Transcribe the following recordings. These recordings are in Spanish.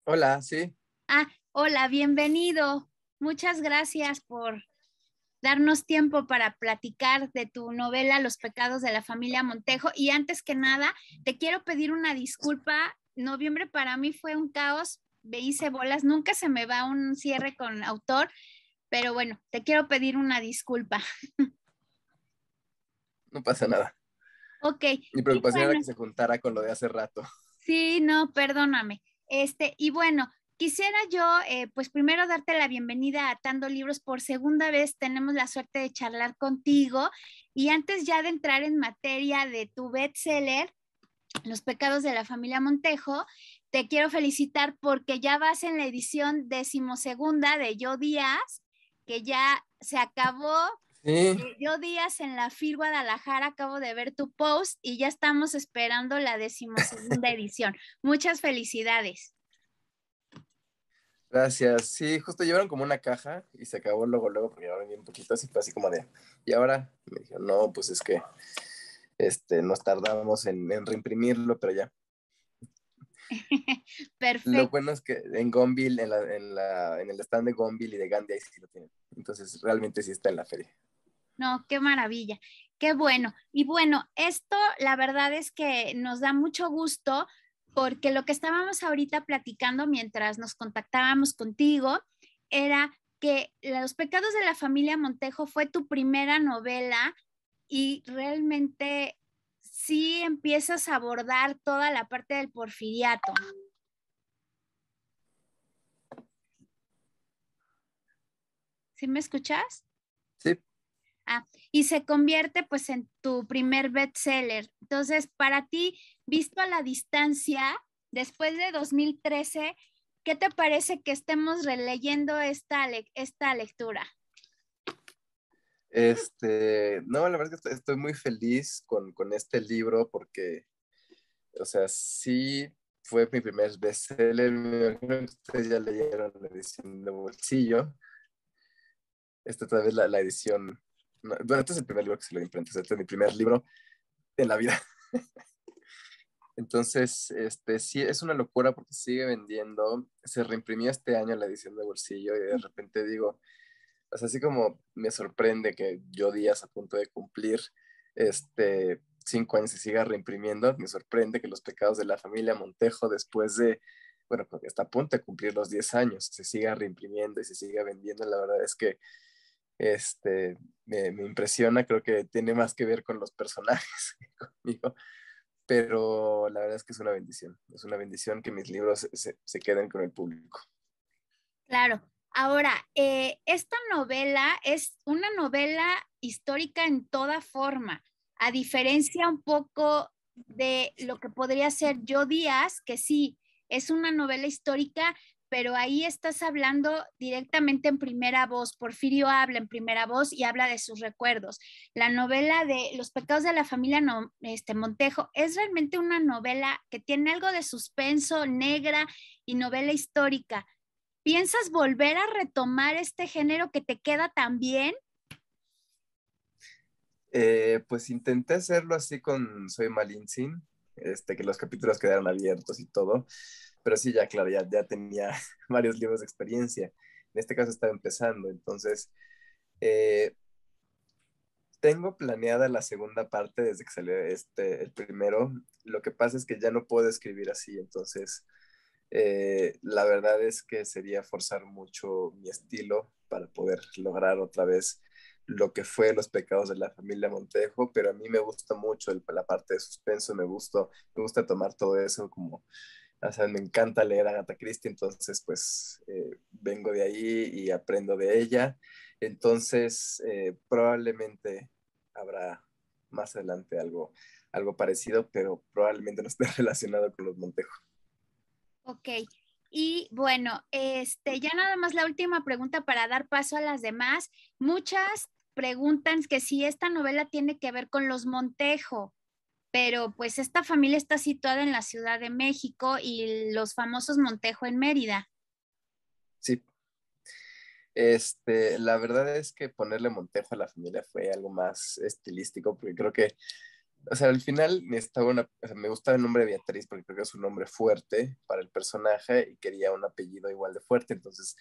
Hola, sí, Hola, bienvenido. Muchas gracias por darnos tiempo para platicar de tu novela Los pecados de la familia Montejo. Y antes que nada, te quiero pedir una disculpa. Noviembre para mí fue un caos, me hice bolas, nunca se me va un cierre con autor, pero bueno, te quiero pedir una disculpa. no pasa nada. Ok, Mi y preocupación era bueno, que se juntara con lo de hace rato. sí, no, perdóname. Y bueno, quisiera yo, pues primero darte la bienvenida a Atando Libros. Por segunda vez tenemos la suerte de charlar contigo. Y antes ya de entrar en materia de tu bestseller, Los pecados de la familia Montejo, te quiero felicitar porque ya vas en la edición decimosegunda de Yo Díaz, que ya se acabó. Sí, Yo Díaz en la FIL Guadalajara, acabo de ver tu post y ya estamos esperando la decimosegunda edición. Muchas felicidades. gracias. Sí, justo llevaron como una caja y se acabó luego porque llevaron bien poquito, así fue así como de, ¿y ahora? Y me dijeron, no, pues es que nos tardamos en reimprimirlo, pero ya. Lo Perfecto. bueno es que en Gonville, en el stand de Gonville y de Gandhi, ahí sí lo tienen. Entonces, realmente sí está en la feria. No, qué maravilla. Qué bueno. Y bueno, esto la verdad es que nos da mucho gusto porque lo que estábamos ahorita platicando mientras nos contactábamos contigo era que Los pecados de la familia Montejo fue tu primera novela y realmente sí empiezas a abordar toda la parte del porfiriato. ¿Sí me escuchas? Sí, Y se convierte pues en tu primer bestseller. Entonces, para ti, visto a la distancia, después de 2013, ¿qué te parece que estemos releyendo esta lectura? no, la verdad es que estoy muy feliz con este libro porque o sea, sí fue mi primer bestseller. Me imagino que ustedes ya leyeron la edición de bolsillo. Esta tal vez la edición. Bueno, este es el primer libro que se lo imprenta. Este es mi primer libro en la vida. Entonces, sí es una locura porque sigue vendiendo. Se reimprimió este año la edición de bolsillo y de repente digo, o sea, así como me sorprende que yo días a punto de cumplir 5 años se siga reimprimiendo, me sorprende que Los pecados de la familia Montejo después de, bueno, porque está a punto de cumplir los 10 años, se siga reimprimiendo y se siga vendiendo. La verdad es que me impresiona, creo que tiene más que ver con los personajes que conmigo, pero la verdad es una bendición que mis libros se queden con el público. Claro. Ahora, esta novela es una novela histórica en toda forma, a diferencia un poco de lo que podría ser Yo Díaz, que sí, es una novela histórica, pero ahí estás hablando directamente en primera voz. Porfirio habla en primera voz y habla de sus recuerdos. La novela de Los pecados de la familia Montejo es realmente una novela que tiene algo de suspenso, negra y novela histórica. ¿Piensas volver a retomar este género que te queda tan bien? Pues intenté hacerlo así con Soy Malintzin, que los capítulos quedaron abiertos y todo, pero sí, ya claro, ya tenía varios libros de experiencia. En este caso estaba empezando, entonces eh, tengo planeada la segunda parte desde que salió el primero. Lo que pasa es que ya no puedo escribir así, entonces la verdad es que sería forzar mucho mi estilo para poder lograr otra vez lo que fue Los pecados de la familia Montejo, pero a mí me gusta mucho la parte de suspenso, me gusta tomar todo eso como, o sea, me encanta leer a Agatha Christie, entonces pues vengo de ahí y aprendo de ella, entonces probablemente habrá más adelante algo parecido, pero probablemente no esté relacionado con los Montejo. Ok. Y bueno, ya nada más la última pregunta para dar paso a las demás. Muchas preguntan que si esta novela tiene que ver con los Montejo, pero pues esta familia está situada en la Ciudad de México y los famosos Montejo en Mérida. Sí, la verdad es que ponerle Montejo a la familia fue algo más estilístico, porque creo que O sea, al final necesitaba o sea, me gustaba el nombre de Beatriz porque creo que es un nombre fuerte para el personaje y quería un apellido igual de fuerte, entonces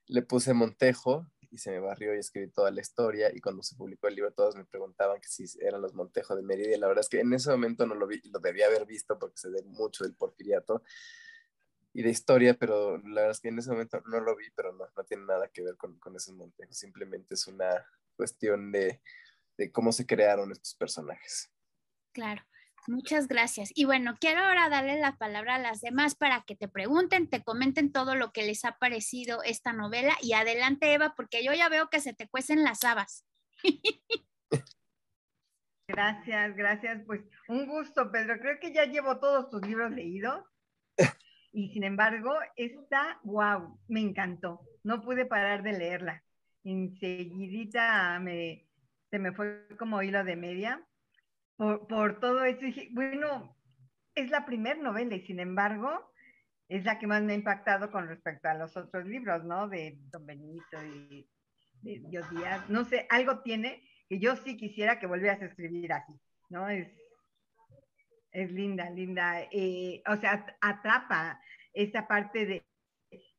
le puse Montejo y se me barrió y escribí toda la historia y cuando se publicó el libro todos me preguntaban que si eran los Montejo de Mérida y la verdad es que en ese momento no lo vi, lo debía haber visto porque se ve mucho del porfiriato y de historia, pero la verdad es que en ese momento no lo vi, pero no tiene nada que ver con esos Montejos, simplemente es una cuestión de cómo se crearon estos personajes. Claro, muchas gracias. Y bueno, quiero ahora darle la palabra a las demás para que te pregunten, te comenten todo lo que les ha parecido esta novela. Y adelante, Eva, porque yo ya veo que se te cuecen las habas. Gracias, gracias. Pues un gusto, Pedro. Creo que ya llevo todos tus libros leídos y sin embargo, esta, wow, me encantó. No pude parar de leerla. Enseguidita se me fue como hilo de media por todo eso. Dije, bueno, es la primer novela y sin embargo es la que más me ha impactado con respecto a los otros libros, ¿no? De Don Benito y de Dios Díaz. No sé, algo tiene que yo sí quisiera que volvieras a escribir así, ¿no? Es linda, linda. O sea, atrapa esa parte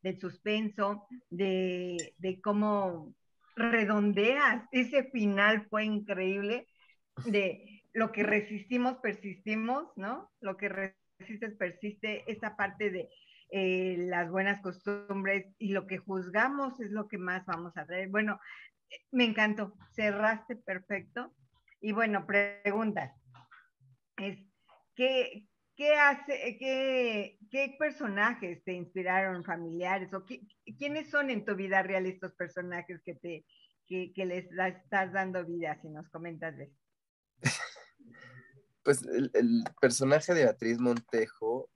del suspenso, de cómo redondeas. Ese final fue increíble, de lo que resistimos, persistimos, ¿no? Lo que resistes, persiste, esa parte de las buenas costumbres y lo que juzgamos es lo que más vamos a traer. Bueno, me encantó, cerraste perfecto. Y bueno, preguntas. Es, ¿qué, qué personajes te inspiraron familiares o quiénes son en tu vida real estos personajes que les estás dando vida, si nos comentas de eso? Pues el personaje de Beatriz Montejo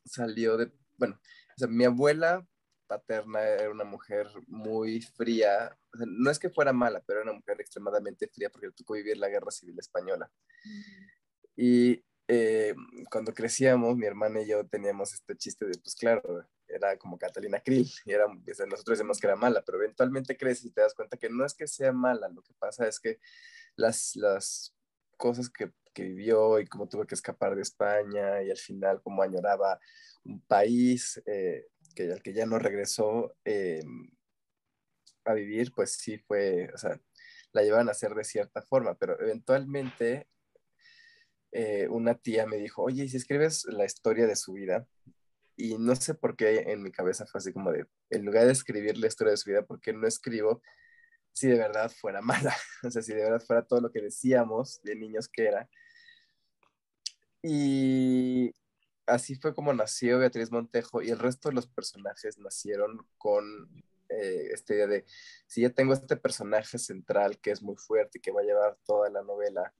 salió de, bueno, o sea, mi abuela paterna era una mujer muy fría, o sea, no es que fuera mala, pero era una mujer extremadamente fría porque le tocó vivir la Guerra Civil Española. Y cuando crecíamos, mi hermana y yo teníamos este chiste de, pues claro, era como Catalina Krill, y era, o sea, nosotros decíamos que era mala, pero eventualmente creces y te das cuenta que no es que sea mala, lo que pasa es que las cosas que vivió y cómo tuvo que escapar de España y al final cómo añoraba un país al que ya no regresó a vivir, pues sí fue, o sea, la llevaban a hacer de cierta forma, pero eventualmente una tía me dijo, oye, ¿y si escribes la historia de su vida? Y no sé por qué en mi cabeza fue así como de, en lugar de escribir la historia de su vida, ¿por qué no escribo si de verdad fuera mala? O sea, si de verdad fuera todo lo que decíamos de niños que era. Y así fue como nació Beatriz Montejo y el resto de los personajes nacieron con esta idea de, si ya tengo este personaje central que es muy fuerte y que va a llevar toda la novela,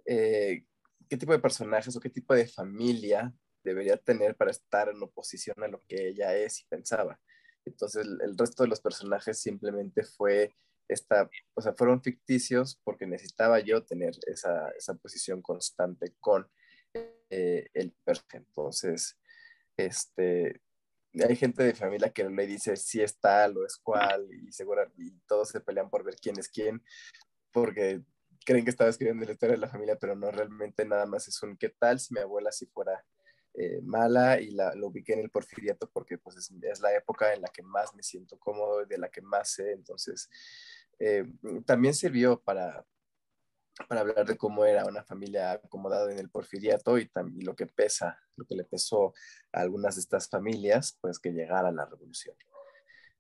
eh, ¿qué tipo de personajes o qué tipo de familia debería tener para estar en oposición a lo que ella es y pensaba? Entonces el resto de los personajes simplemente fue o sea, fueron ficticios porque necesitaba yo tener esa posición constante con el personaje. Entonces, este, hay gente de familia que le dice si es tal o es cual y seguro y todos se pelean por ver quién es quién porque creen que estaba escribiendo la historia de la familia, pero no realmente nada más es un qué tal si mi abuela si fuera mala y lo ubiqué en el porfiriato porque pues es la época en la que más me siento cómodo y de la que más sé, entonces eh, también sirvió para hablar de cómo era una familia acomodada en el porfiriato y lo que pesa, lo que le pesó a algunas de estas familias, pues que llegara la revolución.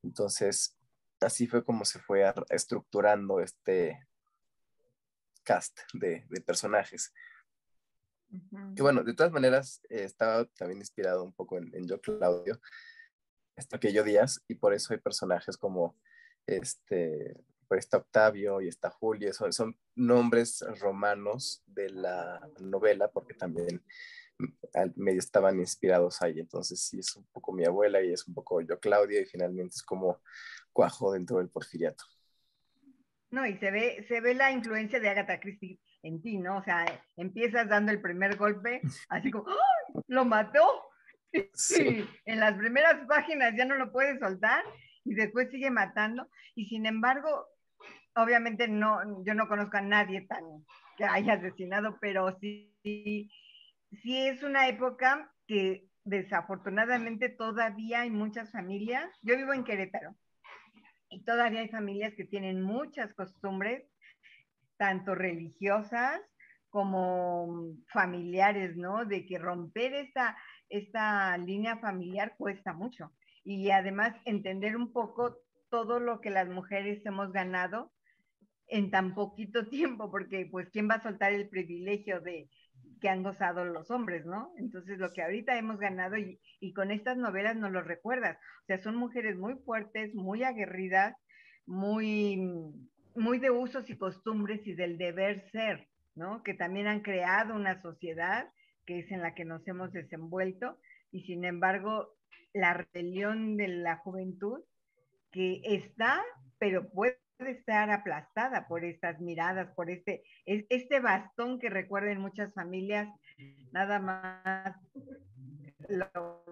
Entonces, así fue como se fue estructurando este cast de personajes. Que bueno, de todas maneras, estaba también inspirado un poco en Yo Claudio, Aquello Díaz, y por eso hay personajes como este, pues está Octavio y está Julio, son nombres romanos de la novela, porque también al medio estaban inspirados ahí, entonces sí es un poco mi abuela y es un poco Yo Claudio, y finalmente es como cuajo dentro del porfiriato. No, y se ve la influencia de Agatha Christie en ti, ¿no? O sea, empiezas dando el primer golpe, así como, ¡oh! ¡Lo mató! Sí. Sí, en las primeras páginas ya no lo puedes soltar y después sigue matando. Y sin embargo, obviamente no, yo no conozco a nadie que haya asesinado, pero sí es una época que desafortunadamente todavía hay muchas familias. Yo vivo en Querétaro y todavía hay familias que tienen muchas costumbres, tanto religiosas como familiares, ¿no? De que romper esta línea familiar cuesta mucho. Y además entender un poco todo lo que las mujeres hemos ganado en tan poquito tiempo, porque pues quién va a soltar el privilegio de que han gozado los hombres, ¿no? Entonces lo que ahorita hemos ganado y con estas novelas nos lo recuerdas, o sea, son mujeres muy fuertes, muy aguerridas, muy, muy de usos y costumbres y del deber ser, ¿no? Que también han creado una sociedad que es en la que nos hemos desenvuelto y sin embargo la rebelión de la juventud que está, pero puede estar aplastada por estas miradas, por este bastón que recuerden muchas familias, nada más lo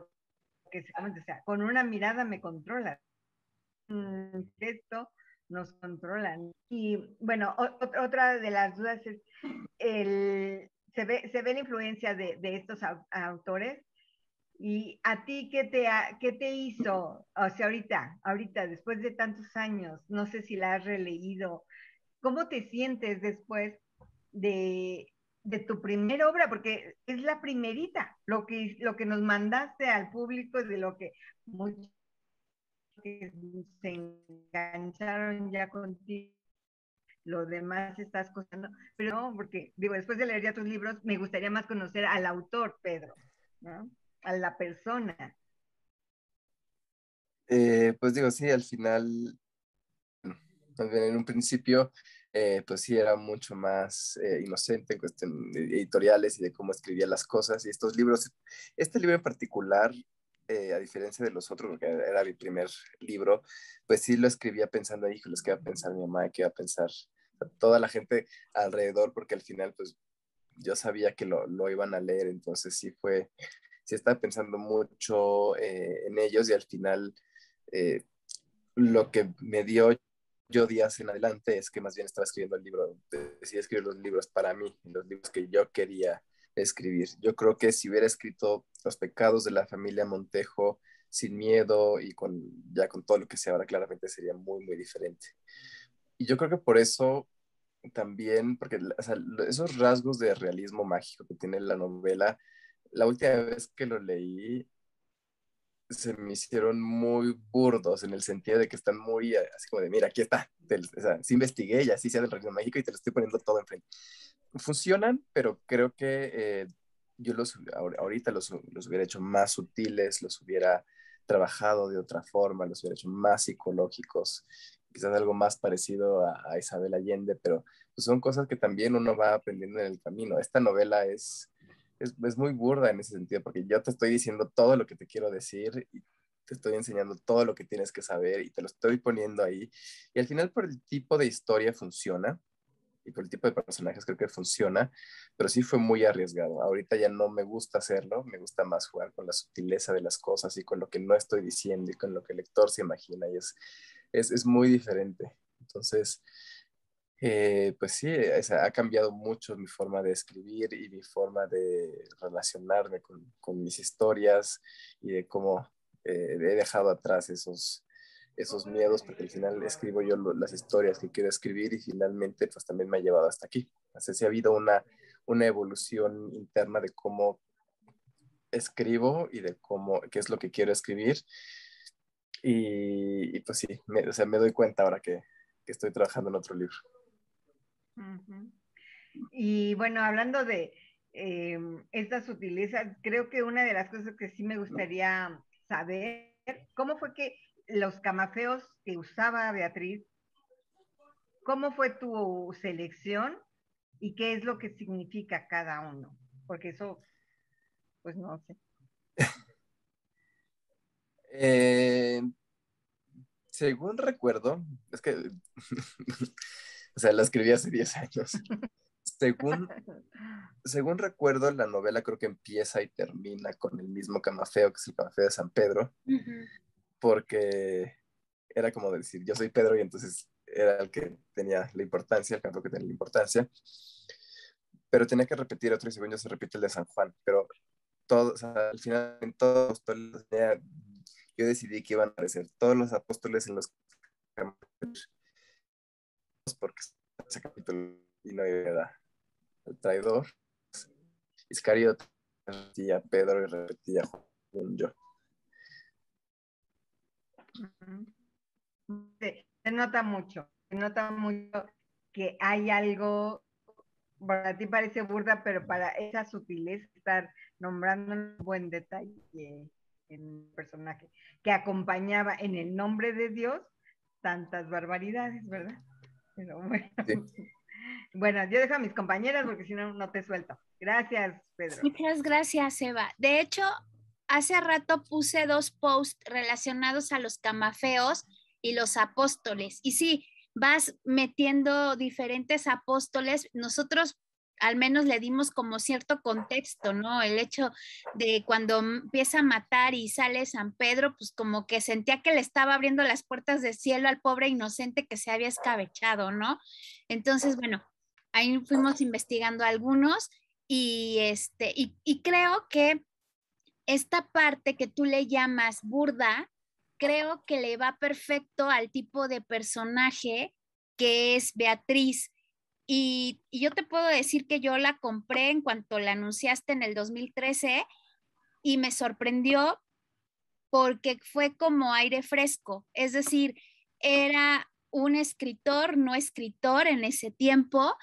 que se o sea, con una mirada me controla, un gesto nos controlan. Y bueno, otra de las dudas es, se ve la influencia de estos autores. ¿Y a ti qué te hizo? O sea, ahorita, después de tantos años, no sé si la has releído, ¿cómo te sientes después de tu primera obra? Porque es la primerita, lo que nos mandaste al público, de lo que muchos que se engancharon ya contigo, lo demás estás cosando, pero no, porque digo, después de leer ya tus libros, me gustaría más conocer al autor, Pedro, ¿no? A la persona. Pues digo, sí, al final, más bien en un principio, pues sí era mucho más inocente en cuestión de editoriales y de cómo escribía las cosas. Y estos libros, este libro en particular, a diferencia de los otros, porque era mi primer libro, pues sí lo escribía pensando, híjoles, ¿qué va a pensar mi mamá? ¿Qué va a pensar toda la gente alrededor? Porque al final, pues yo sabía que lo iban a leer, entonces sí estaba pensando mucho en ellos y al final eh, lo que me dio yo días en adelante es que más bien estaba escribiendo el libro, decidí escribir los libros para mí, los libros que yo quería escribir. Yo creo que si hubiera escrito Los pecados de la familia Montejo sin miedo y ya con todo lo que sé ahora, claramente sería muy, muy diferente. Y yo creo que por eso también, porque o sea, esos rasgos de realismo mágico que tiene la novela, la última vez que lo leí, se me hicieron muy burdos en el sentido de que están muy así como de, mira, aquí está, o sea, sí investigué y así sea del reino mágico y te lo estoy poniendo todo enfrente. Funcionan, pero creo que yo ahorita los hubiera hecho más sutiles, los hubiera trabajado de otra forma, los hubiera hecho más psicológicos, quizás algo más parecido a Isabel Allende, pero pues son cosas que también uno va aprendiendo en el camino. Esta novela es muy burda en ese sentido, porque yo te estoy diciendo todo lo que te quiero decir y te estoy enseñando todo lo que tienes que saber y te lo estoy poniendo ahí. Y al final por el tipo de historia funciona y por el tipo de personajes creo que funciona, pero sí fue muy arriesgado. Ahorita ya no me gusta hacerlo, me gusta más jugar con la sutileza de las cosas y con lo que no estoy diciendo y con lo que el lector se imagina y es muy diferente. Entonces, pues sí, ha cambiado mucho mi forma de escribir y mi forma de relacionarme con mis historias y de cómo he dejado atrás esos miedos, porque al final escribo yo las historias que quiero escribir y finalmente pues también me ha llevado hasta aquí. Así sí ha habido una evolución interna de cómo escribo y de qué es lo que quiero escribir. Y pues sí, o sea, me doy cuenta ahora que estoy trabajando en otro libro. Uh-huh. Y bueno, hablando de estas sutilezas, creo que una de las cosas que sí me gustaría saber, ¿cómo fue que los camafeos que usaba Beatriz, cómo fue tu selección y qué es lo que significa cada uno? Porque eso, pues no sé. Eh, Según recuerdo, es que, o sea, la escribí hace 10 años. Según, según recuerdo, la novela creo que empieza y termina con el mismo camafeo, que es el camafeo de San Pedro, Ujú. porque era como decir, yo soy Pedro y entonces era el que tenía la importancia, el camafeo que tenía la importancia. pero tenía que repetir otro y según yo se repite el de San Juan, pero todos, o sea, al final en todos los apóstoles, yo decidí que iban a aparecer todos los apóstoles en los porque ese capítulo y no era el traidor, Iscariote repetía Pedro y repetía Juan yo. Se nota mucho que hay algo, para ti parece burda, pero para esa sutileza estar nombrando un buen detalle en un personaje que acompañaba en el nombre de Dios tantas barbaridades, ¿verdad? Pero bueno. Sí. Bueno, yo dejo a mis compañeras porque si no, no te suelto. Gracias, Pedro. Muchas gracias, Eva. De hecho, hace rato puse 2 posts relacionados a los camafeos y los apóstoles. Y sí, vas metiendo diferentes apóstoles. Nosotros al menos le dimos como cierto contexto, ¿no? El hecho de cuando empieza a matar y sale San Pedro, pues como que sentía que le estaba abriendo las puertas del cielo al pobre inocente que se había escabechado, ¿no? Entonces, bueno, ahí fuimos investigando algunos y creo que esta parte que tú le llamas burda, creo que le va perfecto al tipo de personaje que es Beatriz. Y yo te puedo decir que yo la compré en cuanto la anunciaste en el 2013 y me sorprendió porque fue como aire fresco. Es decir, era un escritor, no escritor en ese tiempo,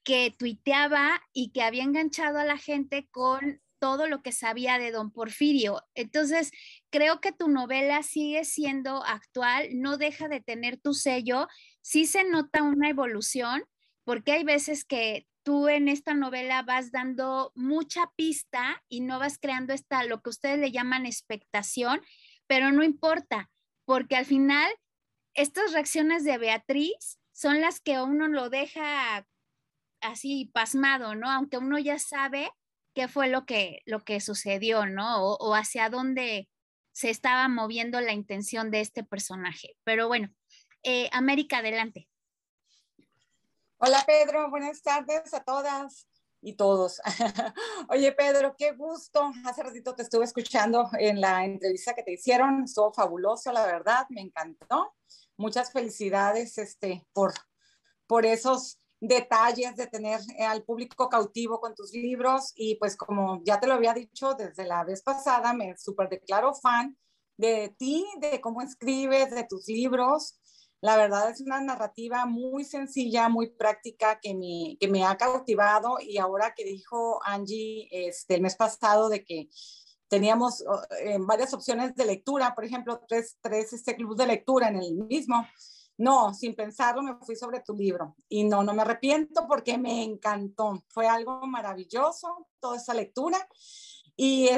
que tuiteaba y que había enganchado a la gente con todo lo que sabía de don Porfirio. Entonces, creo que tu novela sigue siendo actual, no deja de tener tu sello, sí se nota una evolución, porque hay veces que tú en esta novela vas dando mucha pista y no vas creando lo que ustedes le llaman expectación, pero no importa, porque al final estas reacciones de Beatriz son las que uno lo deja así pasmado, ¿no? Aunque uno ya sabe qué fue lo que sucedió, ¿no? O hacia dónde se estaba moviendo la intención de este personaje. Pero bueno, América, adelante. Hola Pedro, buenas tardes a todas y todos. Oye Pedro, qué gusto. Hace ratito te estuve escuchando en la entrevista que te hicieron, estuvo fabuloso, la verdad, me encantó. Muchas felicidades por esos detalles de tener al público cautivo con tus libros y pues como ya te lo había dicho desde la vez pasada, me súper declaro fan de ti, de cómo escribes, de tus libros. La verdad es una narrativa muy sencilla, muy práctica que me ha cautivado y ahora que dijo Angie el mes pasado de que teníamos varias opciones de lectura, por ejemplo, tres clubes de lectura en el mismo. No, sin pensarlo me fui sobre tu libro y no me arrepiento porque me encantó. Fue algo maravilloso toda esa lectura y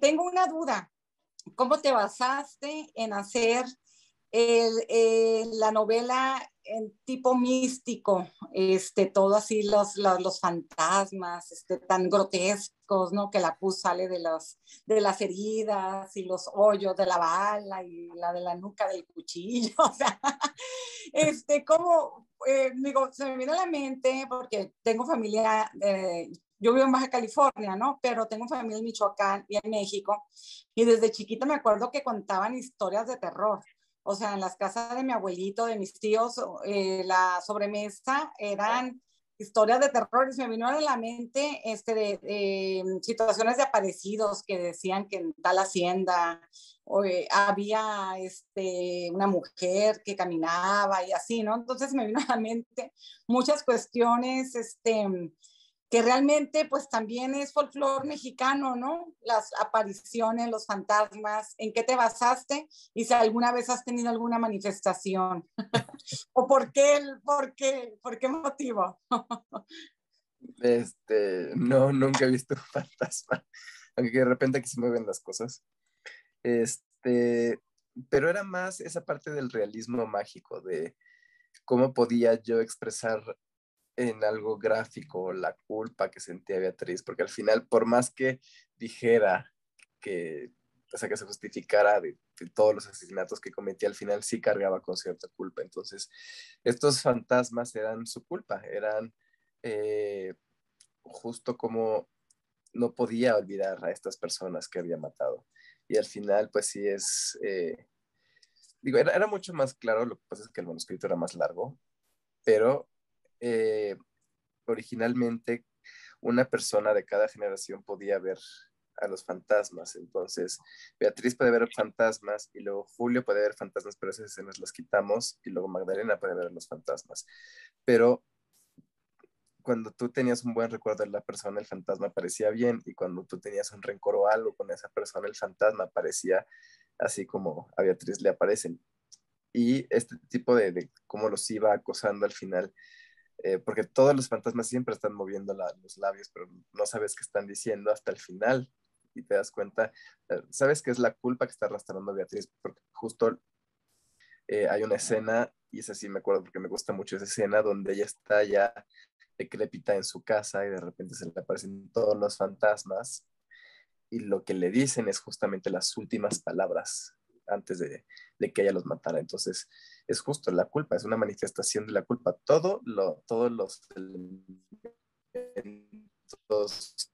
tengo una duda. ¿Cómo te basaste en hacer la novela en tipo místico, todo así los fantasmas, tan grotescos, ¿no? Que la pus sale de las heridas y los hoyos de la bala y la de la nuca del cuchillo, o sea, como, digo, se me viene a la mente porque tengo familia, yo vivo en Baja California, ¿no? Pero tengo familia en Michoacán y en México, y desde chiquita me acuerdo que contaban historias de terror. O sea, en las casas de mi abuelito, de mis tíos, la sobremesa eran historias de terror. Y se me vino a la mente situaciones de aparecidos que decían que en tal hacienda había una mujer que caminaba y así, ¿no? Entonces me vino a la mente muchas cuestiones, que realmente pues también es folclore mexicano, ¿no? Las apariciones, los fantasmas, ¿en qué te basaste? Y si alguna vez has tenido alguna manifestación. ¿O por qué motivo? No, nunca he visto un fantasma, aunque de repente aquí se mueven las cosas. Pero era más esa parte del realismo mágico, de cómo podía yo expresar en algo gráfico la culpa que sentía Beatriz, porque al final, por más que dijera que, o sea, que se justificara de todos los asesinatos que cometía, al final sí cargaba con cierta culpa. Entonces, estos fantasmas eran su culpa, eran justo como no podía olvidar a estas personas que había matado. Y al final, pues sí es, digo, era mucho más claro, lo que pasa es que el manuscrito era más largo, pero originalmente una persona de cada generación podía ver a los fantasmas. Entonces, Beatriz puede ver fantasmas y luego Julio puede ver fantasmas, pero esas escenas las quitamos y luego Magdalena puede ver a los fantasmas. Pero cuando tú tenías un buen recuerdo de la persona, el fantasma parecía bien, y cuando tú tenías un rencor o algo con esa persona, el fantasma parecía así como a Beatriz le aparecen. Y este tipo de cómo los iba acosando al final, porque todos los fantasmas siempre están moviendo los labios, pero no sabes qué están diciendo hasta el final, y te das cuenta, sabes que es la culpa que está arrastrando a Beatriz, porque justo hay una escena, y esa sí me acuerdo porque me gusta mucho esa escena, donde ella está ya decrépita en su casa y de repente se le aparecen todos los fantasmas, y lo que le dicen es justamente las últimas palabras antes de que ella los matara. Entonces, es justo la culpa, es una manifestación de la culpa. Todos los elementos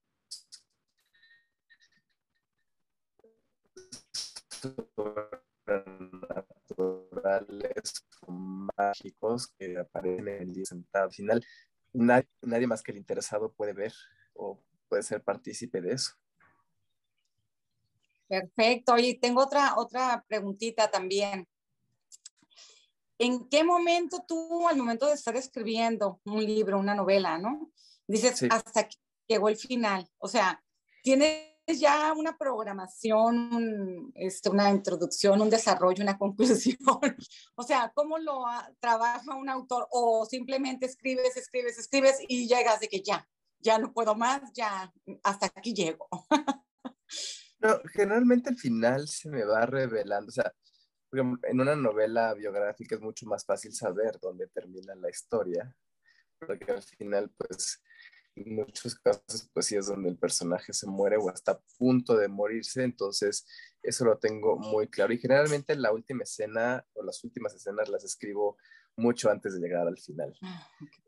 naturales o mágicos que aparecen en el día sentado. Al final, nadie más que el interesado puede ver o puede ser partícipe de eso. Perfecto. Oye, tengo otra preguntita también. ¿En qué momento tú, al momento de estar escribiendo un libro, una novela, ¿no? Dices, Sí. hasta que llegó el final? O sea, ¿tienes ya una programación, una introducción, un desarrollo, una conclusión? O sea, ¿cómo lo trabaja un autor? ¿O simplemente escribes y llegas de que ya no puedo más, ya hasta aquí llego? No, generalmente el final se me va revelando, o sea, en una novela biográfica es mucho más fácil saber dónde termina la historia, porque al final, pues, en muchos casos, pues sí es donde el personaje se muere o está a punto de morirse, entonces eso lo tengo muy claro. Y generalmente la última escena o las últimas escenas las escribo mucho antes de llegar al final.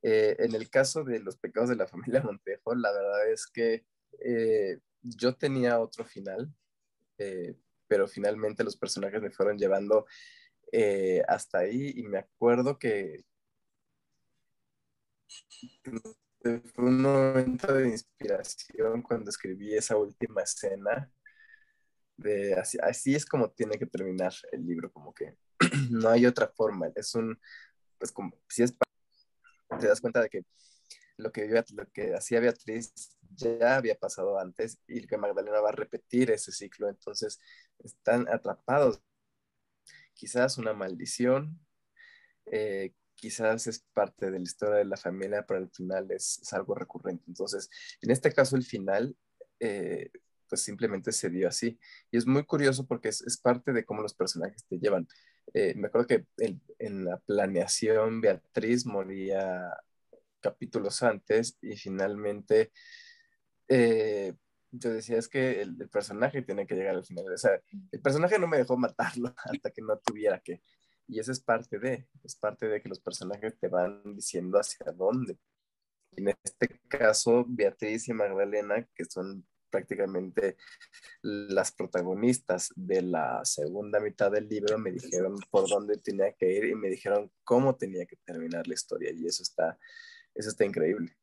En el caso de Los pecados de la familia Montejo, la verdad es que yo tenía otro final, pero finalmente los personajes me fueron llevando hasta ahí, y me acuerdo que fue un momento de inspiración cuando escribí esa última escena, de así es como tiene que terminar el libro, como que no hay otra forma, es pues como, si es, te das cuenta de que lo que hacía Beatriz ya había pasado antes, y que Magdalena va a repetir ese ciclo, entonces están atrapados. Quizás una maldición, quizás es parte de la historia de la familia, pero al final es algo recurrente. Entonces, en este caso, el final, pues simplemente se dio así. Y es muy curioso porque es parte de cómo los personajes te llevan. Me acuerdo que en la planeación Beatriz moría capítulos antes, y finalmente yo decía, es que el personaje tiene que llegar al final. O sea, el personaje no me dejó matarlo hasta que no tuviera que. Y eso es parte de que los personajes te van diciendo hacia dónde. En este caso, Beatriz y Magdalena, que son prácticamente las protagonistas de la segunda mitad del libro, me dijeron por dónde tenía que ir y me dijeron cómo tenía que terminar la historia. Y eso está increíble.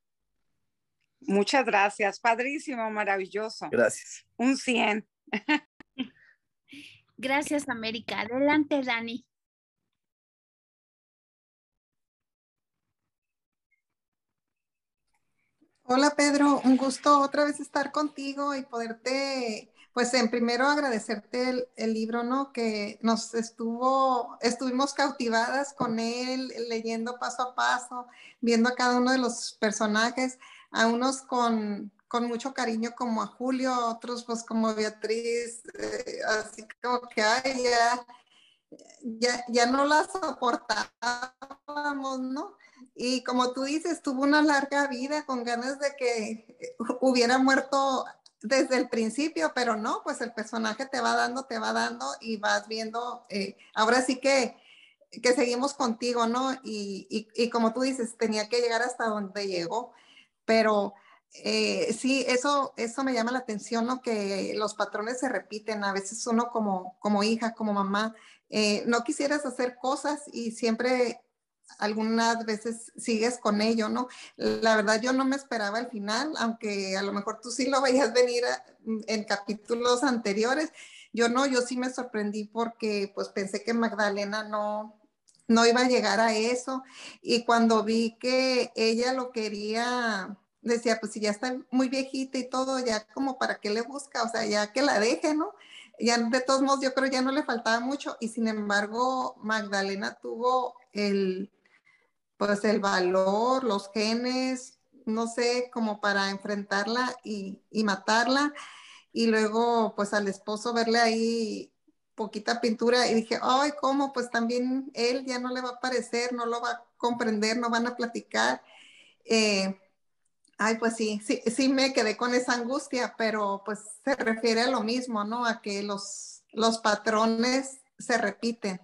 Muchas gracias. Padrísimo, maravilloso. Gracias. Un 100. Gracias, América. Adelante, Dani. Hola Pedro, un gusto otra vez estar contigo y poderte, pues en primero agradecerte el libro, ¿no? Que nos estuvimos cautivadas con él, leyendo paso a paso, viendo a cada uno de los personajes, a unos con mucho cariño como a Julio, a otros pues como Beatriz, así como que ay, ya no la soportábamos, ¿no? Y como tú dices, tuvo una larga vida con ganas de que hubiera muerto desde el principio, pero no, pues el personaje te va dando y vas viendo, ahora sí que seguimos contigo, ¿no? Y como tú dices, tenía que llegar hasta donde llegó, pero Sí, eso me llama la atención, ¿no? Que los patrones se repiten. A veces uno como hija, como mamá, no quisieras hacer cosas y siempre algunas veces sigues con ello, ¿no? La verdad yo no me esperaba el final, aunque a lo mejor tú sí lo veías venir en capítulos anteriores. Yo no, yo sí me sorprendí porque pues pensé que Magdalena no iba a llegar a eso. Y cuando vi que ella lo quería, decía, pues si ya está muy viejita y todo, ya como para qué le busca, o sea, ya que la deje, ¿no? Ya de todos modos yo creo ya no le faltaba mucho y sin embargo Magdalena tuvo pues el valor, los genes, no sé, como para enfrentarla y matarla y luego pues al esposo verle ahí poquita pintura y dije, ay, ¿cómo? Pues también él ya no le va a parecer, no lo va a comprender, no van a platicar. Eh, Ay, pues sí me quedé con esa angustia, pero pues se refiere a lo mismo, ¿no? A que los patrones se repiten.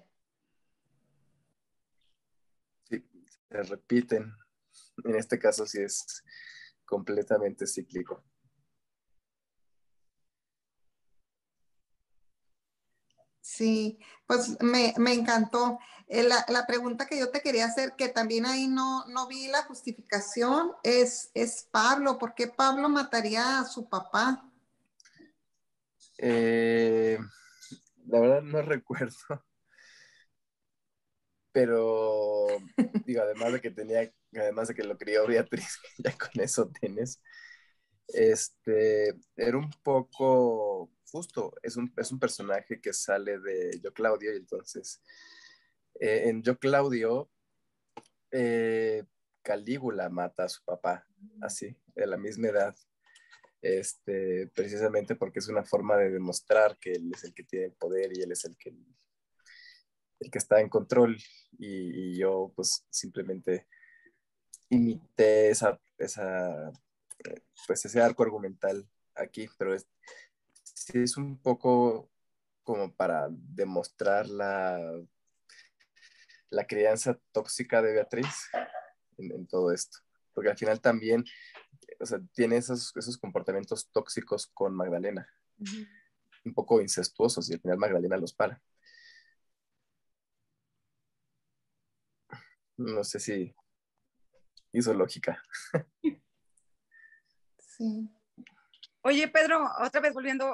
Sí, se repiten. En este caso sí es completamente cíclico. Sí, pues me encantó. La pregunta que yo te quería hacer, que también ahí no vi la justificación, es Pablo. ¿Por qué Pablo mataría a su papá? Eh, la verdad no recuerdo, pero digo, además de que lo crió Beatriz, ya con eso tienes, era un poco justo, es un personaje que sale de Yo Claudio y entonces en Yo Claudio eh, Calígula mata a su papá, así, de la misma edad, precisamente porque es una forma de demostrar que él es el que tiene el poder y él es el que está en control y yo pues simplemente imité pues ese arco argumental aquí, pero sí es un poco como para demostrar la crianza tóxica de Beatriz en todo esto, porque al final también, o sea, tiene esos comportamientos tóxicos con Magdalena, un poco incestuosos y al final Magdalena los para. No sé si hizo lógica. Sí, Oye, Pedro, otra vez volviendo,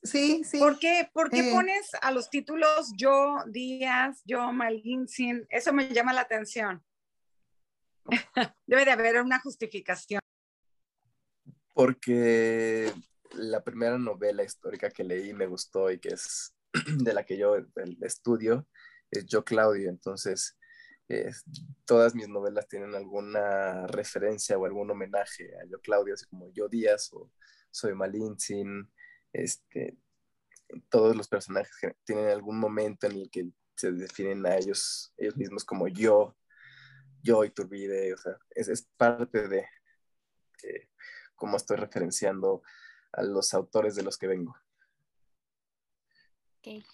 sí. ¿por qué pones a los títulos yo, Díaz, yo, Malintzin? Eso me llama la atención. Debe de haber una justificación. Porque la primera novela histórica que leí me gustó y que es de la que yo estudio es Yo Claudio. Entonces, eh, todas mis novelas tienen alguna referencia o algún homenaje a Yo Claudio, así como Yo Díaz o Soy Malintzin. Este, todos los personajes tienen algún momento en el que se definen a ellos mismos como yo Iturbide. O sea, es parte de cómo estoy referenciando a los autores de los que vengo. Ok.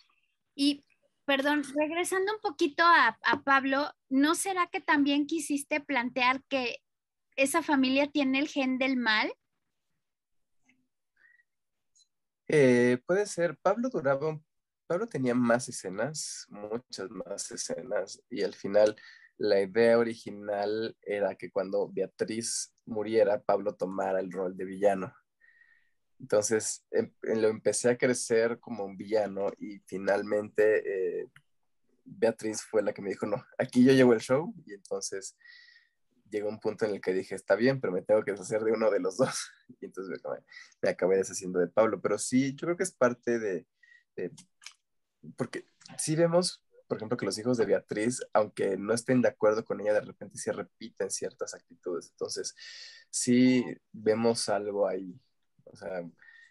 Y, perdón, regresando un poquito a Pablo, ¿no será que también quisiste plantear que esa familia tiene el gen del mal? Puede ser, Pablo tenía más escenas, muchas más escenas, y al final la idea original era que cuando Beatriz muriera, Pablo tomara el rol de villano. Entonces lo empecé a crecer como un villano y finalmente Beatriz fue la que me dijo, no, aquí yo llevo el show y entonces llegó un punto en el que dije, está bien, pero me tengo que deshacer de uno de los dos. Y entonces me acabé deshaciendo de Pablo. Pero sí, yo creo que es parte de porque sí vemos, por ejemplo, que los hijos de Beatriz, aunque no estén de acuerdo con ella, de repente sí repiten ciertas actitudes. Entonces, sí vemos algo ahí. O sea,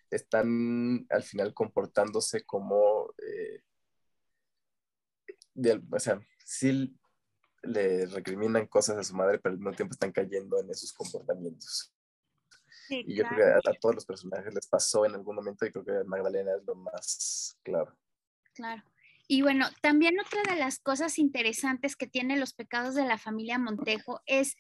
están al final comportándose como, o sea, sí le recriminan cosas a su madre, pero al mismo tiempo están cayendo en esos comportamientos. Sí, Y yo creo claro, que a todos los personajes les pasó en algún momento y creo que Magdalena es lo más claro. claro. Y bueno, también otra de las cosas interesantes que tienen los pecados de la familia Montejo es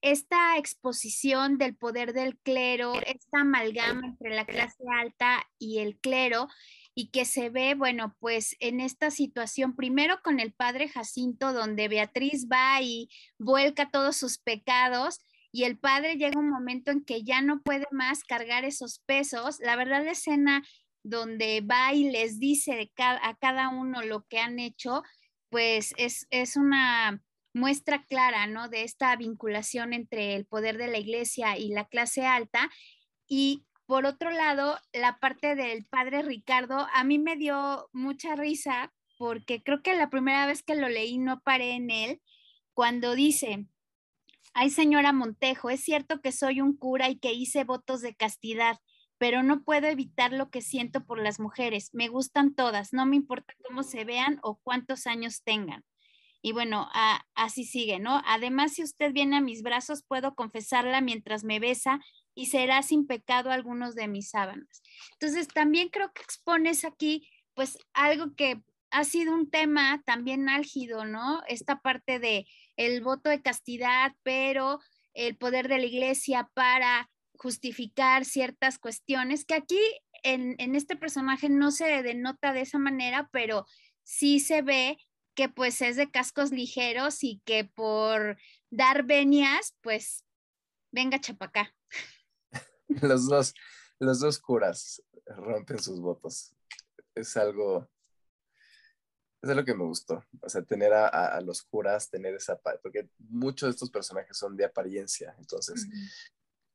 esta exposición del poder del clero, esta amalgama entre la clase alta y el clero, y que se ve, bueno, pues en esta situación, primero con el padre Jacinto, donde Beatriz va y vuelca todos sus pecados, y el padre llega un momento en que ya no puede más cargar esos pesos. La verdad, la escena donde va y les dice a cada uno lo que han hecho, pues es una muestra clara, ¿no? De esta vinculación entre el poder de la iglesia y la clase alta. Y por otro lado, la parte del padre Ricardo, a mí me dio mucha risa porque creo que la primera vez que lo leí no paré en él, cuando dice: ay, señora Montejo, es cierto que soy un cura y que hice votos de castidad, pero no puedo evitar lo que siento por las mujeres. Me gustan todas, no me importa cómo se vean o cuántos años tengan. Y bueno, así sigue, ¿no? Además, si usted viene a mis brazos, puedo confesarla mientras me besa y será sin pecado algunos de mis sábanas. Entonces, también creo que expones aquí, pues, algo que ha sido un tema también álgido, ¿no? Esta parte de el voto de castidad, pero el poder de la iglesia para justificar ciertas cuestiones, que aquí en este personaje no se denota de esa manera, pero sí se ve que pues es de cascos ligeros y que por dar venias, pues venga chapacá. Los dos, los dos curas rompen sus votos. Es algo, es algo que me gustó. O sea, tener a los curas, tener esa parte, porque muchos de estos personajes son de apariencia. Entonces,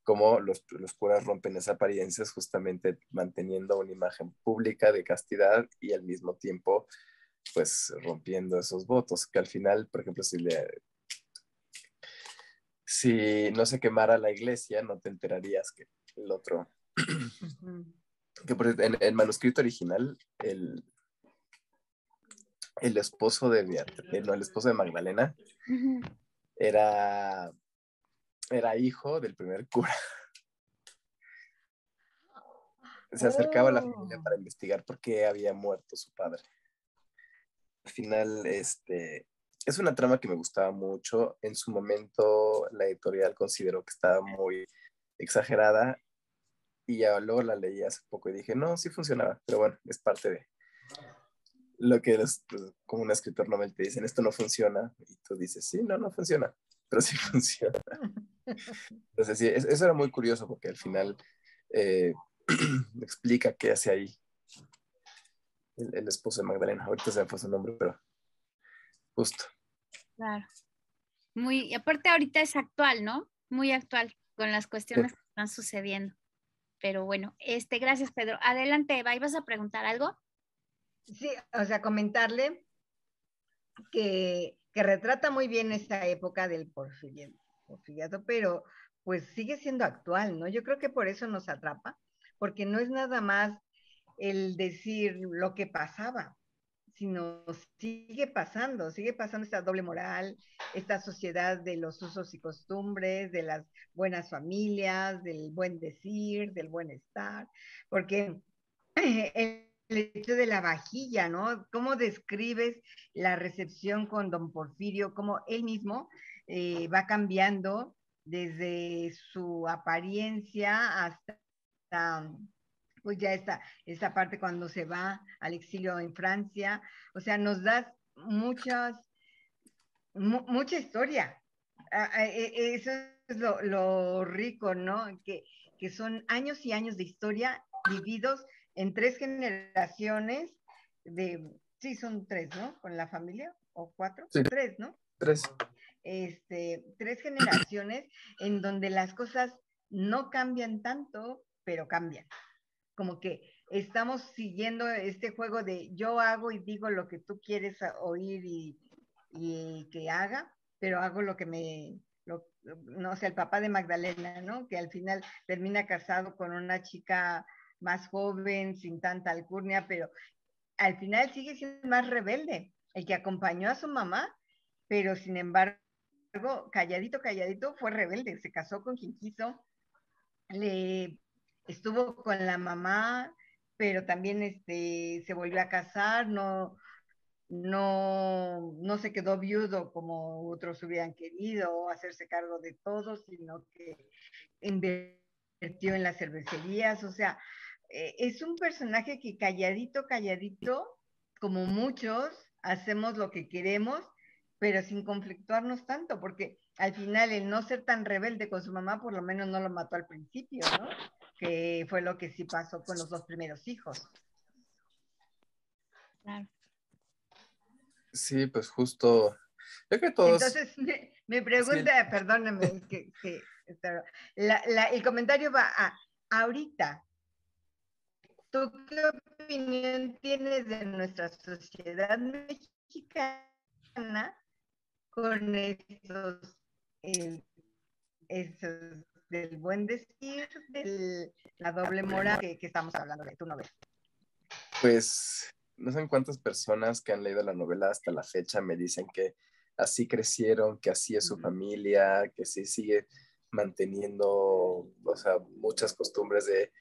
como los curas rompen esa apariencia es justamente manteniendo una imagen pública de castidad y al mismo tiempo, pues, rompiendo esos votos. Que al final, por ejemplo, si no se quemara la iglesia, no te enterarías que el otro, que en el manuscrito original, el esposo de Beatriz, no, el esposo de Magdalena, era, era hijo del primer cura. Se acercaba a la familia para investigar por qué había muerto su padre. Al final, es una trama que me gustaba mucho. En su momento, la editorial consideró que estaba muy exagerada y ya luego la leí hace poco y dije, no, sí funcionaba, pero bueno, es parte de lo que como un escritor novel te dicen, esto no funciona, y tú dices, sí, no funciona, pero sí funciona. Entonces, sí, eso era muy curioso porque al final explica qué hace ahí el esposo de Magdalena. Ahorita se me fue su nombre, pero justo. Claro. Muy, y aparte ahorita es actual, ¿no? Muy actual con las cuestiones Sí. que están sucediendo. Pero bueno, gracias, Pedro. Adelante, Eva, ¿ibas a preguntar algo? Sí, o sea, comentarle que retrata muy bien esa época del porfiriato, pero pues sigue siendo actual, ¿no? Yo creo que por eso nos atrapa, porque no es nada más el decir lo que pasaba, sino sigue pasando esta doble moral, esta sociedad de los usos y costumbres, de las buenas familias, del buen decir, del buen estar, porque el hecho de la vajilla, ¿no? ¿Cómo describes la recepción con don Porfirio? Cómo él mismo va cambiando desde su apariencia hasta pues ya esta parte cuando se va al exilio en Francia. O sea, nos das mucha historia. Eso es lo rico, ¿no? Que son años y años de historia vividos en 3 generaciones sí, son 3, ¿no? Con la familia, o 4, Sí, 3, ¿no? 3. 3 generaciones en donde las cosas no cambian tanto, pero cambian. Como que estamos siguiendo este juego de yo hago y digo lo que tú quieres oír y que haga, pero hago lo que no sé, el papá de Magdalena, ¿no? Que al final termina casado con una chica más joven, sin tanta alcurnia, pero al final sigue siendo más rebelde, el que acompañó a su mamá, pero sin embargo, calladito, calladito, fue rebelde, se casó con quien quiso, le estuvo con la mamá, pero también se volvió a casar, no se quedó viudo como otros hubieran querido, hacerse cargo de todo, sino que invirtió en las cervecerías. O sea, es un personaje que calladito, calladito, como muchos, hacemos lo que queremos, pero sin conflictuarnos tanto, porque al final el no ser tan rebelde con su mamá, por lo menos no lo mató al principio, ¿no? Que fue lo que sí pasó con los dos primeros hijos. Claro. Sí, pues justo, yo creo que todos, Entonces, me sí, pregunta, perdóname, el comentario va a, ahorita, ¿tú qué opinión tienes de nuestra sociedad mexicana con eh, estos del buen decir, de la doble moral que estamos hablando de tu novela? pues no sé cuántas personas que han leído la novela hasta la fecha me dicen que así crecieron, que así es su familia, que sí sigue manteniendo, o sea, muchas costumbres de,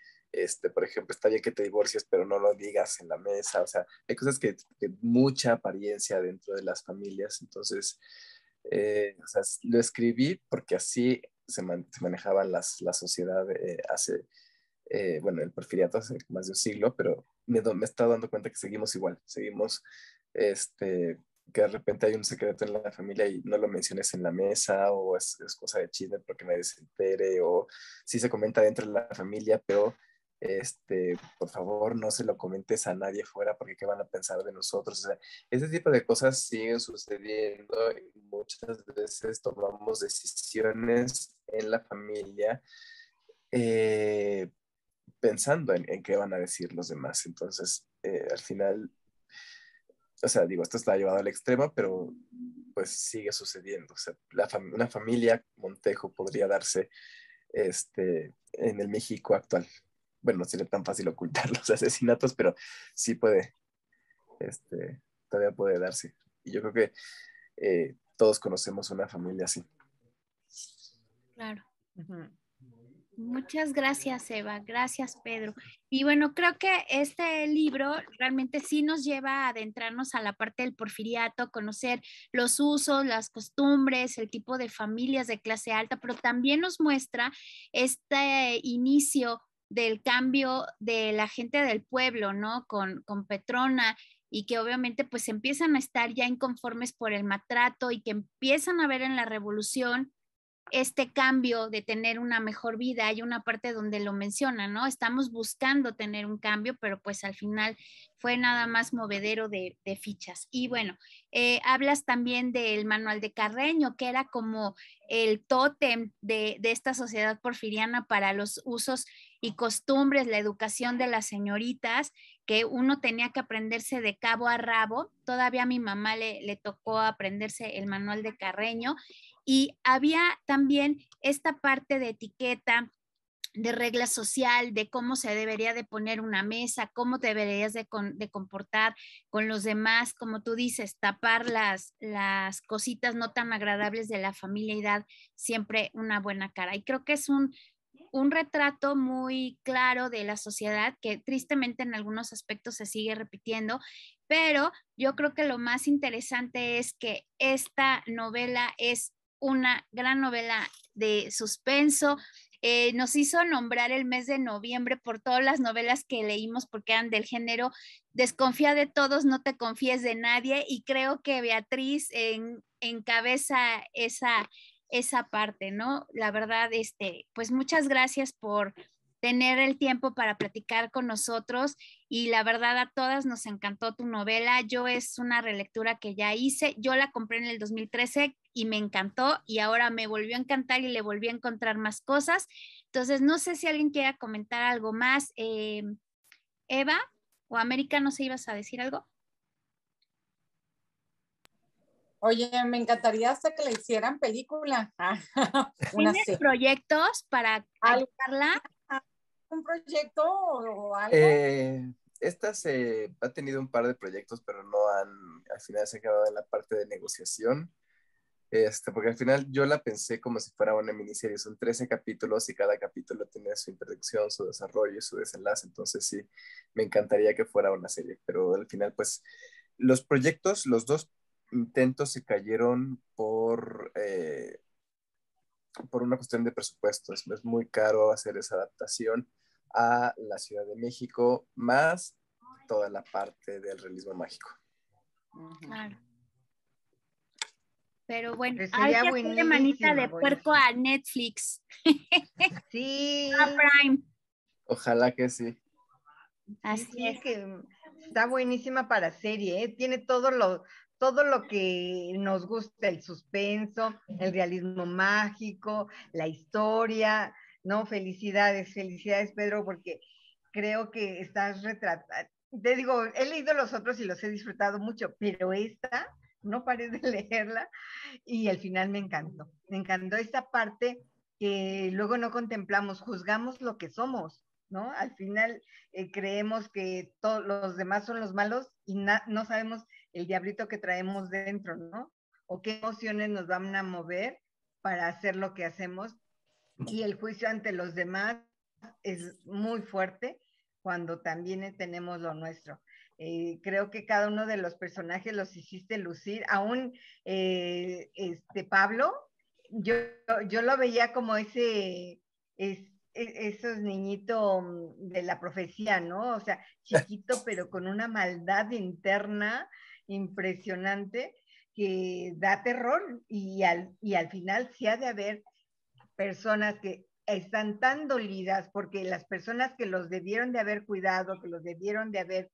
por ejemplo, está bien que te divorcies, pero no lo digas en la mesa, o sea, hay cosas que mucha apariencia dentro de las familias, entonces, o sea, lo escribí porque así se manejaban la sociedad hace bueno, el porfiriato hace más de un siglo, pero me he estado dando cuenta que seguimos igual, seguimos, que de repente hay un secreto en la familia y no lo menciones en la mesa, o es cosa de chisme porque nadie se entere, o sí se comenta dentro de la familia, pero por favor no se lo comentes a nadie fuera porque qué van a pensar de nosotros. O sea, ese tipo de cosas siguen sucediendo y muchas veces tomamos decisiones en la familia eh, pensando en qué van a decir los demás. Entonces, al final, o sea, digo, esto está llevado al extremo, pero pues sigue sucediendo. O sea, una familia Montejo podría darse en el México actual. Bueno, no sería tan fácil ocultar los asesinatos, pero sí puede, todavía puede darse. Y yo creo que todos conocemos una familia así. Claro. Uh-huh. Muchas gracias, Eva. Gracias, Pedro. Y bueno, creo que este libro realmente sí nos lleva a adentrarnos a la parte del porfiriato, conocer los usos, las costumbres, el tipo de familias de clase alta, pero también nos muestra este inicio del cambio de la gente del pueblo, ¿no? Con Petrona, y que obviamente pues empiezan a estar ya inconformes por el maltrato y que empiezan a ver en la revolución este cambio de tener una mejor vida. Hay una parte donde lo menciona, ¿no? Estamos buscando tener un cambio, pero pues al final fue nada más movedero de fichas. Y bueno, hablas también del manual de Carreño, que era como el tótem de esta sociedad porfiriana para los usos y costumbres, la educación de las señoritas, que uno tenía que aprenderse de cabo a rabo. Todavía a mi mamá le tocó aprenderse el manual de Carreño, y había también esta parte de etiqueta, de regla social, de cómo se debería de poner una mesa, cómo te deberías de comportar con los demás, como tú dices, tapar las cositas no tan agradables de la familia y dar siempre una buena cara. Y creo que es un retrato muy claro de la sociedad que tristemente en algunos aspectos se sigue repitiendo, pero yo creo que lo más interesante es que esta novela es una gran novela de suspenso. Nos hizo nombrar el mes de noviembre por todas las novelas que leímos porque eran del género desconfía de todos, no te confíes de nadie, y creo que Beatriz encabeza esa parte, ¿no? La verdad, pues muchas gracias por tener el tiempo para platicar con nosotros, y la verdad a todas nos encantó tu novela. Yo es una relectura que ya hice, yo la compré en el 2013 y me encantó, y ahora me volvió a encantar y le volví a encontrar más cosas. Entonces, no sé si alguien quiera comentar algo más. Eva o América, no sé, ¿ibas a decir algo? Oye, me encantaría hasta que le hicieran película. Una ¿Tienes serie. proyectos para ¿Algo, ayudarla? un proyecto o algo? Esta ha tenido un par de proyectos, pero no al final se ha quedado en la parte de negociación. Porque al final yo la pensé como si fuera una miniserie, son 13 capítulos y cada capítulo tiene su introducción, su desarrollo y su desenlace, entonces sí, me encantaría que fuera una serie, pero al final pues Los proyectos, los dos intentos se cayeron por una cuestión de presupuesto. Es muy caro hacer esa adaptación a la Ciudad de México, más toda la parte del realismo mágico. Claro. Pero bueno, Pero hay sería que hacerle manita de buenísima, puerco a Netflix. Sí, A Prime. Ojalá que sí. Así sí, es. que está buenísima para serie, ¿eh? Tiene todo lo que nos gusta, el suspenso, el realismo mágico, la historia. No, felicidades, felicidades, Pedro, porque creo que estás retratando. Te digo, he leído los otros y los he disfrutado mucho, pero esta no paré de leerla y al final me encantó. Me encantó esta parte que luego no contemplamos, juzgamos lo que somos, ¿no? Al final creemos que todos los demás son los malos y no sabemos el diablito que traemos dentro, ¿no? O qué emociones nos van a mover para hacer lo que hacemos. Y el juicio ante los demás es muy fuerte cuando también tenemos lo nuestro. Creo que cada uno de los personajes los hiciste lucir, aún Pablo, yo lo veía como esos niñitos de la profecía, ¿no? O sea, chiquito, pero con una maldad interna impresionante que da terror y al final sí ha de haber personas que están tan dolidas porque las personas que los debieron de haber cuidado, que los debieron de haber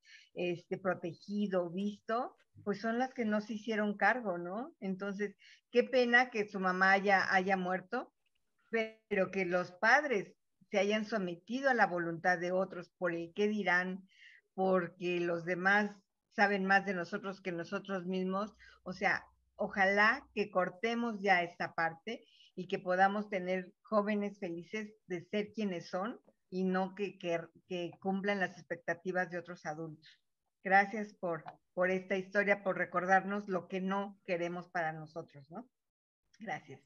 protegido, visto, pues son las que no se hicieron cargo, ¿no? Entonces, qué pena que su mamá haya muerto, pero que los padres se hayan sometido a la voluntad de otros por el qué dirán, porque los demás saben más de nosotros que nosotros mismos. O sea, ojalá que cortemos ya esta parte y que podamos tener jóvenes felices de ser quienes son y no que cumplan las expectativas de otros adultos. Gracias por esta historia, por recordarnos lo que no queremos para nosotros, ¿no? Gracias.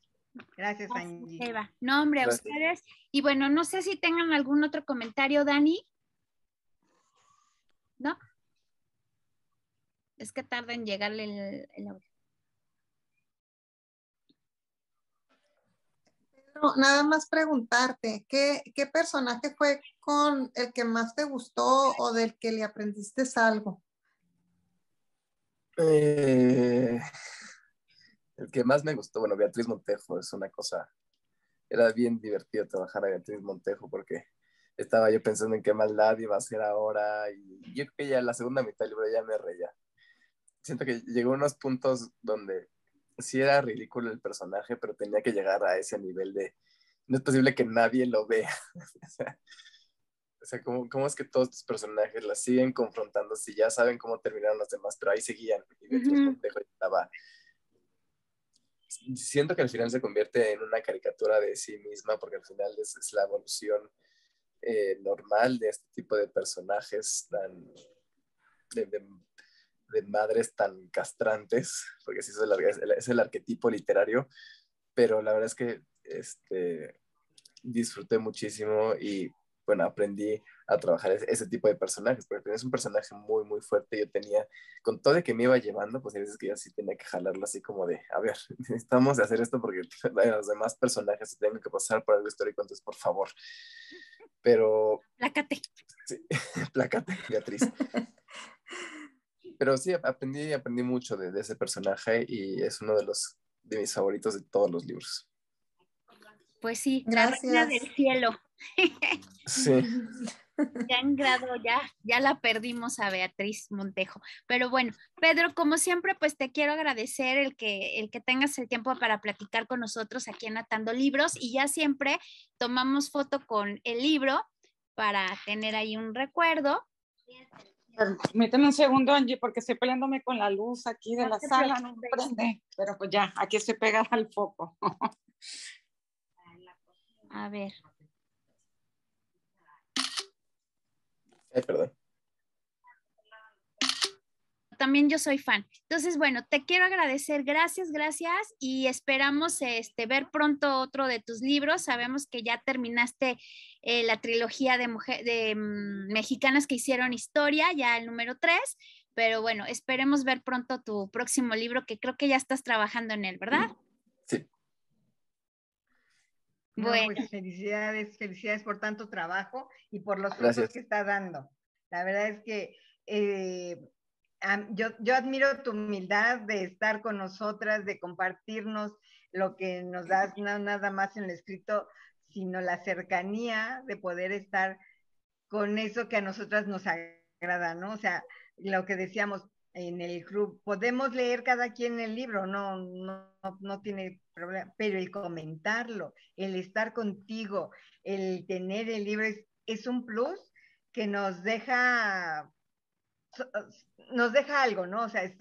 Gracias, Angie. Eva. No, hombre, a Gracias. ustedes. Y bueno, no sé si tengan algún otro comentario, Dani. ¿No? Es que tarda en llegarle el audio. Pero nada más preguntarte, ¿qué personaje fue con el que más te gustó o del que le aprendiste algo? El que más me gustó, bueno, Beatriz Montejo, es una cosa, era bien divertido trabajar a Beatriz Montejo porque estaba yo pensando en qué maldad iba a hacer ahora y yo creo que ya en la segunda mitad del libro ya me reía. Siento que llegó a unos puntos donde sí era ridículo el personaje, pero tenía que llegar a ese nivel de no es posible que nadie lo vea. O sea, ¿cómo es que todos estos personajes la siguen confrontando si ya saben cómo terminaron los demás, pero ahí seguían? Y Beatriz Montejo estaba... Siento que al final se convierte en una caricatura de sí misma, porque al final es la evolución normal de este tipo de personajes de madres tan castrantes, porque sí es el arquetipo literario, pero la verdad es que disfruté muchísimo y bueno, aprendí a trabajar ese tipo de personajes, porque es un personaje muy, muy fuerte. Yo tenía, con todo de que me iba llevando, pues hay veces que yo sí tenía que jalarlo así como de, a ver, necesitamos hacer esto porque los demás personajes se tienen que pasar por algo histórico, entonces por favor. Pero... Plácate. Sí, plácate, Beatriz. Pero sí, aprendí mucho de ese personaje y es uno de mis favoritos de todos los libros. Pues sí, Gracias. La reina del cielo. Sí. Ya en grado, ya la perdimos a Beatriz Montejo. Pero bueno, Pedro, como siempre, pues te quiero agradecer el que tengas el tiempo para platicar con nosotros aquí en Atando Libros y ya siempre tomamos foto con el libro para tener ahí un recuerdo. Permíteme un segundo, Angie, porque estoy peleándome con la luz aquí de No la te sala, no preocupes. prende, pero pues ya, aquí estoy pegada al foco. A ver. Perdón. También yo soy fan. Entonces, bueno, te quiero agradecer, gracias y esperamos ver pronto otro de tus libros. Sabemos que ya terminaste la trilogía de mexicanas que hicieron historia, ya el número 3, Pero bueno, esperemos ver pronto tu próximo libro, que creo que ya estás trabajando en él, ¿verdad? Sí. No, Bueno, pues felicidades, felicidades por tanto trabajo y por los frutos Gracias. que está dando. La verdad es que yo admiro tu humildad de estar con nosotras, de compartirnos lo que nos das, no nada más en el escrito, sino la cercanía de poder estar con eso que a nosotras nos agrada, ¿no? O sea, lo que decíamos en el club, podemos leer cada quien el libro, no tiene problema, pero el comentarlo, el estar contigo, el tener el libro es un plus que nos deja algo, ¿no? O sea, es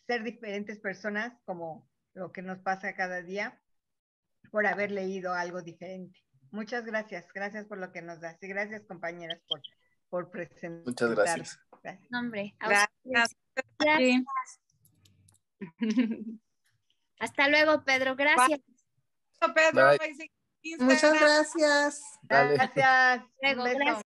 ser diferentes personas como lo que nos pasa cada día por haber leído algo diferente. Muchas gracias, gracias por lo que nos das y gracias compañeras por presentar. Muchas gracias. Gracias. hombre, a Gracias. ustedes. Hasta luego, Pedro, gracias. Pedro, Bye. y sí, Muchas Instagram. gracias. Dale. Gracias. Luego, Un beso. gracias.